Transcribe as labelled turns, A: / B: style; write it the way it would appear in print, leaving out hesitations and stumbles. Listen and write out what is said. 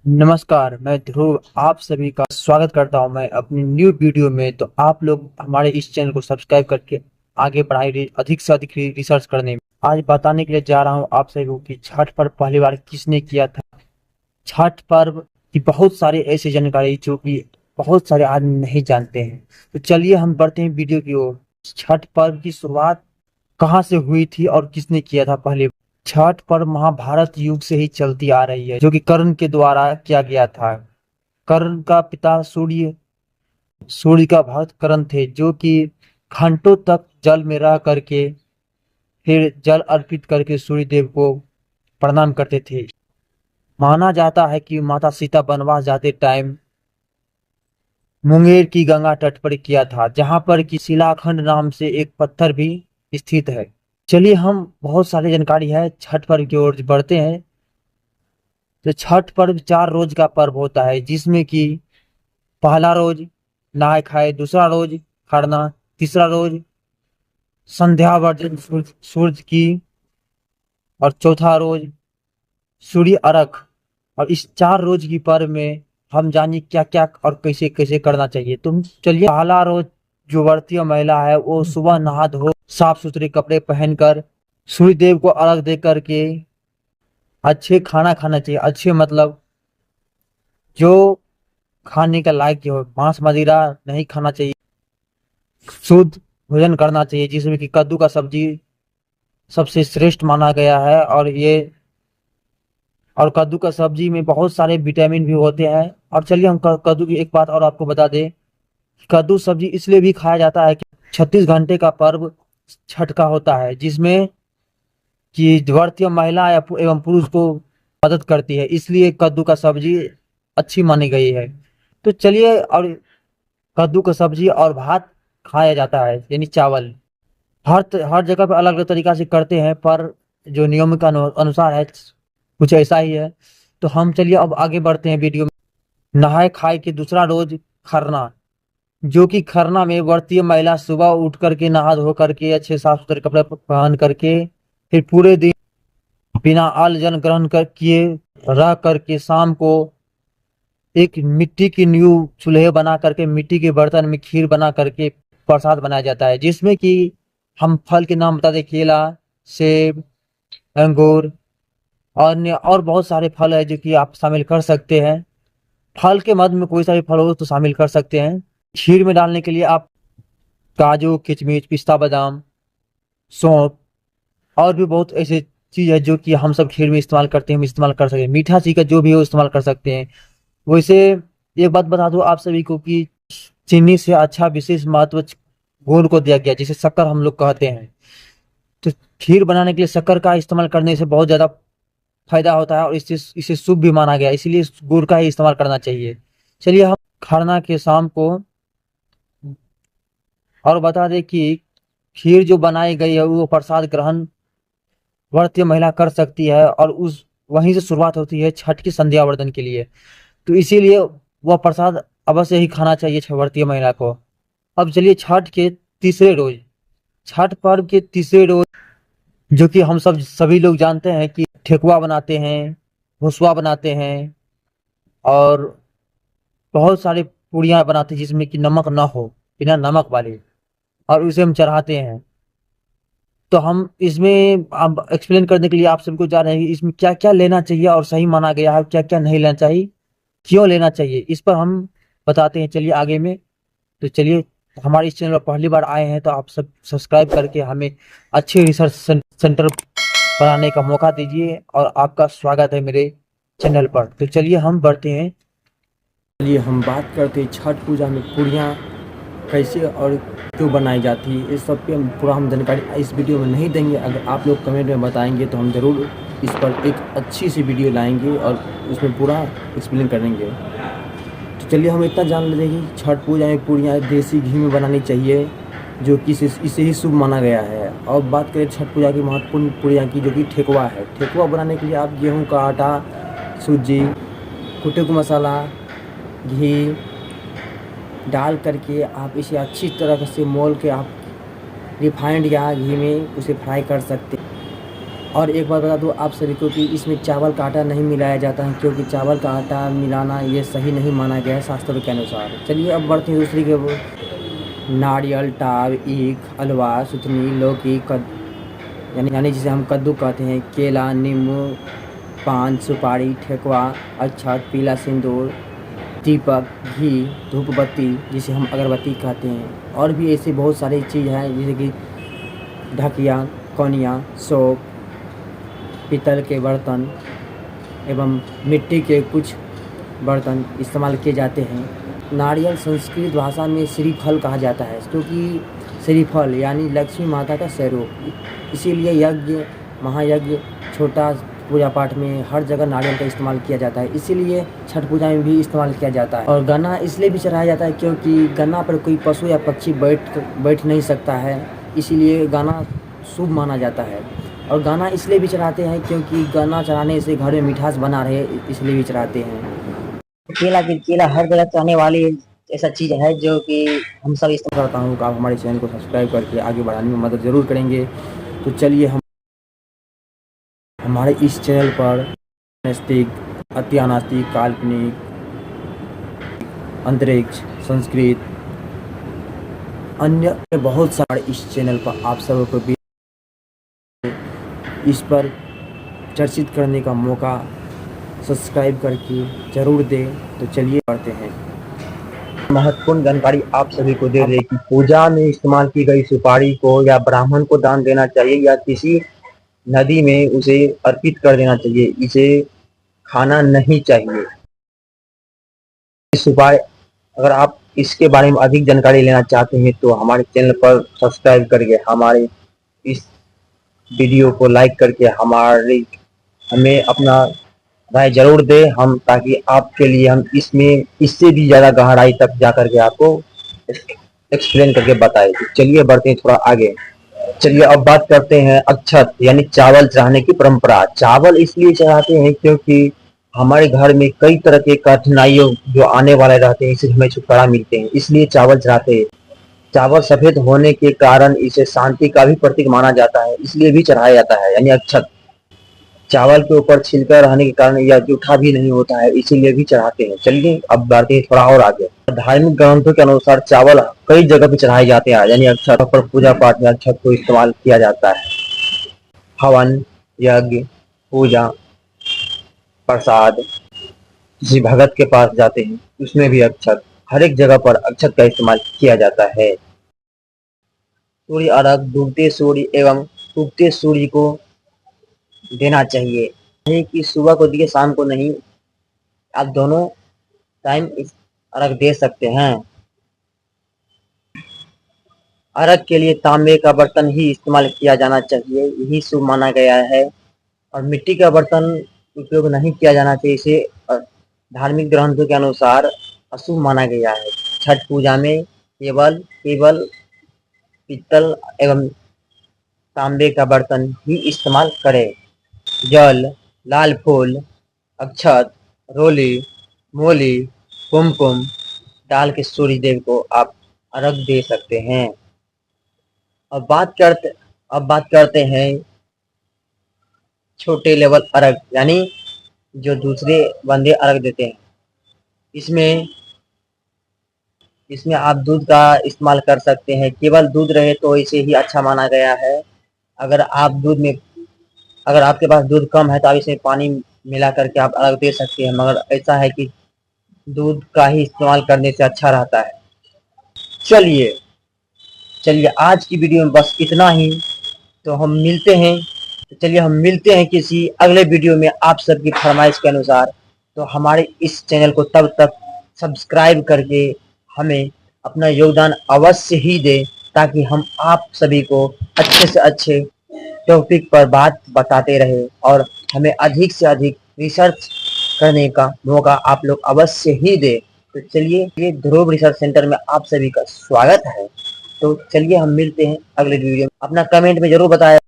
A: नमस्कार, मैं ध्रुव आप सभी का स्वागत करता हूं मैं अपनी न्यू वीडियो में। तो आप लोग हमारे इस चैनल को सब्सक्राइब करके आगे बढ़ाइए अधिक से अधिक रिसर्च करने में। आज बताने के लिए जा रहा हूं आप सभी को कि छठ पर्व पहली बार किसने किया था। छठ पर्व की बहुत सारे ऐसी जानकारी जो कि बहुत सारे आदमी नहीं जानते हैं। तो चलिए हम बढ़ते हैं वीडियो की ओर। छठ पर्व की शुरुआत कहाँ से हुई थी और किसने किया था पहले। छठ पर्व महाभारत युग से ही चलती आ रही है, जो कि कर्ण के द्वारा किया गया था। कर्ण का पिता सूर्य सूर्य का भक्त कर्ण थे, जो कि घंटों तक जल में रह करके फिर जल अर्पित करके सूर्य देव को प्रणाम करते थे। माना जाता है कि माता सीता वनवास जाते टाइम मुंगेर की गंगा तट पर किया था, जहां पर कि शिलाखंड नाम से एक पत्थर भी स्थित है। चलिए हम बहुत सारी जानकारी है छठ पर्व की ओर बढ़ते हैं। तो छठ पर्व 4 रोज का पर्व होता है, जिसमें कि पहला रोज नहाय खाए, दूसरा रोज खरना, तीसरा रोज संध्या वर्जन सूर्य की, और चौथा रोज सूर्य अर्घ। और इस 4 रोज की पर्व में हम जानिए क्या क्या और कैसे कैसे करना चाहिए। तुम चलिए, पहला रोज जो व्रतीय महिला है वो सुबह नहा धो साफ सुथरे कपड़े पहनकर सूर्य देव को अर्घ दे करके अच्छे खाना खाना चाहिए। अच्छे मतलब जो खाने का लायक हो, मांस मदिरा नहीं खाना चाहिए। शुद्ध भोजन करना चाहिए, जिसमें कि कद्दू का सब्जी सबसे श्रेष्ठ माना गया है। और कद्दू का सब्जी में बहुत सारे विटामिन भी होते हैं। और चलिए हम कद्दू की एक बात और आपको बता दें। कद्दू सब्जी इसलिए भी खाया जाता है कि 36 घंटे का पर्व छठ का होता है, जिसमें कि व्रतीय महिला या एवं पुरुष को मदद करती है, इसलिए कद्दू का सब्जी अच्छी मानी गई है। तो चलिए, और कद्दू का सब्जी और भात खाया जाता है, यानी चावल। हर जगह पे अलग अलग तरीका से करते हैं, पर जो नियम का अनुसार है कुछ ऐसा ही है। तो हम चलिए अब आगे बढ़ते हैं वीडियो में। नहाए खाए के दूसरा रोज खरना, जो कि खरना में व्रतीय महिला सुबह उठ करके नहा धो करके अच्छे साफ सुथरे कपड़े पहन करके फिर पूरे दिन बिना अन्न जल ग्रहण कर किए रह करके शाम को एक मिट्टी की न्यू चूल्हे बना करके मिट्टी के बर्तन में खीर बना करके प्रसाद बनाया जाता है, जिसमें कि हम फल के नाम बता दें। केला, सेब, अंगूर और अन्य और बहुत सारे फल है जो कि आप शामिल कर सकते हैं। फल के मध्य में कोई सा भी फल हो तो शामिल कर सकते हैं। खीर में डालने के लिए आप काजू, किशमिश, पिस्ता, बादाम, सौंफ और भी बहुत ऐसे चीज है जो कि हम सब खीर में इस्तेमाल करते हैं, हम इस्तेमाल कर सकते हैं। मीठा चीज का जो भी हो इस्तेमाल कर सकते हैं। वैसे एक बात बता दूं आप सभी को कि चीनी से अच्छा विशेष महत्व गुड़ को दिया गया, जिसे शक्कर हम लोग कहते हैं। तो खीर बनाने के लिए शक्कर का इस्तेमाल करने से बहुत ज्यादा फायदा होता है, और इससे इसे शुभ भी माना गया है, इसीलिए गुड़ का ही इस्तेमाल करना चाहिए। चलिए हम खरना के शाम को और बता दें कि खीर जो बनाई गई है वो प्रसाद ग्रहण व्रतीय महिला कर सकती है, और उस वहीं से शुरुआत होती है छठ की संध्या वर्धन के लिए। तो इसीलिए वह प्रसाद अवश्य ही खाना चाहिए व्रतीय महिला को। अब चलिए छठ के तीसरे रोज, छठ पर्व के तीसरे रोज, जो कि हम सब सभी लोग जानते हैं कि ठेकुआ बनाते हैं, भुसवा बनाते हैं, और बहुत सारी पूड़ियाँ बनाते हैं जिसमें कि नमक ना हो, बिना नमक वाले, और उसे हम चढ़ाते हैं। तो हम इसमें अब एक्सप्लेन करने के लिए आप सबको जा रहे हैं कि इसमें क्या क्या लेना चाहिए और सही माना गया है, क्या क्या नहीं लेना चाहिए, क्यों लेना चाहिए, इस पर हम बताते हैं। चलिए आगे में। तो चलिए, हमारे इस चैनल पर पहली बार आए हैं तो आप सब सब्सक्राइब करके हमें अच्छे रिसर्च सेंटर बनाने का मौका दीजिए, और आपका स्वागत है मेरे चैनल पर। तो चलिए हम बढ़ते हैं। चलिए हम बात करते हैं छठ पूजा में पूड़ियाँ कैसे और क्यों बनाई जाती है। इस सब पे हम पूरा जानकारी इस वीडियो में नहीं देंगे। अगर आप लोग कमेंट में बताएंगे तो हम ज़रूर इस पर एक अच्छी सी वीडियो लाएंगे और उसमें पूरा एक्सप्लेन करेंगे। तो चलिए हम इतना जान लेते हैं कि छठ पूजा में पूड़ियाँ देसी घी में बनानी चाहिए, जो कि इसे ही शुभ माना गया है। और बात करें छठ पूजा की महत्वपूर्ण पूड़ियाँ की, जो कि ठेकुआ है। ठेकुआ बनाने के लिए आप गेहूँ का आटा, सूजी, कुटे का मसाला, घी डाल करके आप इसे अच्छी तरह से मोल के आप रिफाइंड या घी में उसे फ्राई कर सकते हैं। और एक बात बता दूँ आप सभी को कि इसमें चावल का आटा नहीं मिलाया जाता है, क्योंकि चावल का आटा मिलाना ये सही नहीं माना गया है शास्त्रों के अनुसार। चलिए अब बढ़ते हैं दूसरी के वो नारियल, टाब, ईख, हलवा, सुथनी, लौकी, यानी जिसे हम कद्दू कहते हैं, केला, नींबू, पान, सुपारी, ठेकुआ, अक्षत, पीला सिंदूर, दीपक, घी, धूप बत्ती जिसे हम अगरबत्ती कहते हैं, और भी ऐसी बहुत सारी चीज़ हैं जैसे कि ढकिया, कौनिया, सोप, पीतल के बर्तन एवं मिट्टी के कुछ बर्तन इस्तेमाल किए जाते हैं। नारियल संस्कृत भाषा में श्रीफल कहा जाता है, क्योंकि श्रीफल यानी लक्ष्मी माता का स्वरूप, इसीलिए यज्ञ, महायज्ञ, छोटा पूजा पाठ में हर जगह नारियल का इस्तेमाल किया जाता है। इसीलिए छठ पूजा में भी इस्तेमाल किया जाता है। और गन्ना इसलिए भी चढ़ाया जाता है क्योंकि गन्ना पर कोई पशु या पक्षी बैठ नहीं सकता है, इसीलिए गन्ना शुभ माना जाता है। और गन्ना इसलिए भी चढ़ाते हैं क्योंकि गन्ना चढ़ाने से घर में मिठास बना रहे, इसलिए भी चढ़ाते हैं। केला हर जगह चढ़ने वाली ऐसा चीज़ है जो कि हम सब इस्तेमाल करता हूँ। आप हमारे चैनल को सब्सक्राइब करके आगे बढ़ाने में मदद ज़रूर करेंगे। तो चलिए हम हमारे इस चैनल पर नास्तिक, अत्यानास्तिक, काल्पनिक, अंतरिक्ष, संस्कृत, अन्य बहुत सारे इस चैनल पर आप सबों को भी इस पर चर्चित करने का मौका सब्सक्राइब करके ज़रूर दें। तो चलिए बढ़ते हैं।
B: महत्वपूर्ण जानकारी आप सभी को दे दें कि पूजा में इस्तेमाल की गई सुपारी को या ब्राह्मण को दान देना चाहिए या किसी नदी में उसे अर्पित कर देना चाहिए। इसे खाना नहीं चाहिए। सुपारी, अगर आप इसके बारे में अधिक जानकारी लेना चाहते हैं तो हमारे चैनल पर सब्सक्राइब करके हमारे इस वीडियो को लाइक करके हमें अपना राय जरूर दे, हम ताकि आपके लिए हम इसमें इससे भी ज्यादा गहराई तक जा करके आपको एक्सप्लेन करके बताए। तो चलिए बढ़ते हैं थोड़ा आगे। चलिए अब बात करते हैं अक्षत यानी चावल चढ़ाने की परंपरा। चावल इसलिए चढ़ाते हैं क्योंकि हमारे घर में कई तरह के कठिनाइयों जो आने वाले रहते हैं, इससे हमें छुटकारा मिलते हैं, इसलिए चावल चढ़ाते हैं। चावल सफेद होने के कारण इसे शांति का भी प्रतीक माना जाता है, इसलिए भी चढ़ाया जाता है। यानी अक्षत चावल के ऊपर छिलका रहने के कारण यह जूठा भी नहीं होता है, इसीलिए भी चढ़ाते हैं। चलिए अब बढ़ते हैं थोड़ा और आगे। धार्मिक ग्रंथों के अनुसार चावल कई जगह पे चढ़ाए जाते हैं, यानी अक्षत पर पूजा पाठ में अक्षत को इस्तेमाल किया जाता है। हवन, यज्ञ, पूजा, प्रसाद, किसी भगत के पास जाते हैं उसमें भी अक्षत, हर एक जगह पर अक्षत का इस्तेमाल किया जाता है। सूर्य अर्घ डूबते सूर्य एवं उगते सूर्य को देना चाहिए, नहीं कि सुबह को दिए शाम को नहीं। आप दोनों टाइम इस अर्घ दे सकते हैं। अर्घ के लिए तांबे का बर्तन ही इस्तेमाल किया जाना चाहिए, यही शुभ माना गया है। और मिट्टी का बर्तन उपयोग नहीं किया जाना चाहिए, इसे धार्मिक ग्रंथों के अनुसार अशुभ माना गया है। छठ पूजा में केवल पीतल एवं तांबे का बर्तन ही इस्तेमाल करें। जल, लाल फूल, अक्षत, रोली, मोली, कुमकुम डाल के सूर्य देव को आप अर्घ दे सकते हैं। अब बात करते हैं छोटे लेवल अर्घ, यानी जो दूसरे बंदे अर्घ देते हैं। इसमें आप दूध का इस्तेमाल कर सकते हैं। केवल दूध रहे तो इसे ही अच्छा माना गया है। अगर आपके पास दूध कम है तो आप इसमें पानी मिला करके आप अर्घ दे सकते हैं, मगर ऐसा है कि दूध का ही इस्तेमाल करने से अच्छा रहता है। चलिए आज की वीडियो में बस इतना ही। तो चलिए हम मिलते हैं किसी अगले वीडियो में आप सबकी फरमाइश के अनुसार। तो हमारे इस चैनल को तब तक सब्सक्राइब करके हमें अपना योगदान अवश्य ही दें, ताकि हम आप सभी को अच्छे से अच्छे टॉपिक पर बात बताते रहे और हमें अधिक से अधिक रिसर्च करने का मौका आप लोग अवश्य ही दे। तो चलिए, ये ध्रुव रिसर्च सेंटर में आप सभी का स्वागत है। तो चलिए हम मिलते हैं अगले वीडियो में। अपना कमेंट में जरूर बताएं।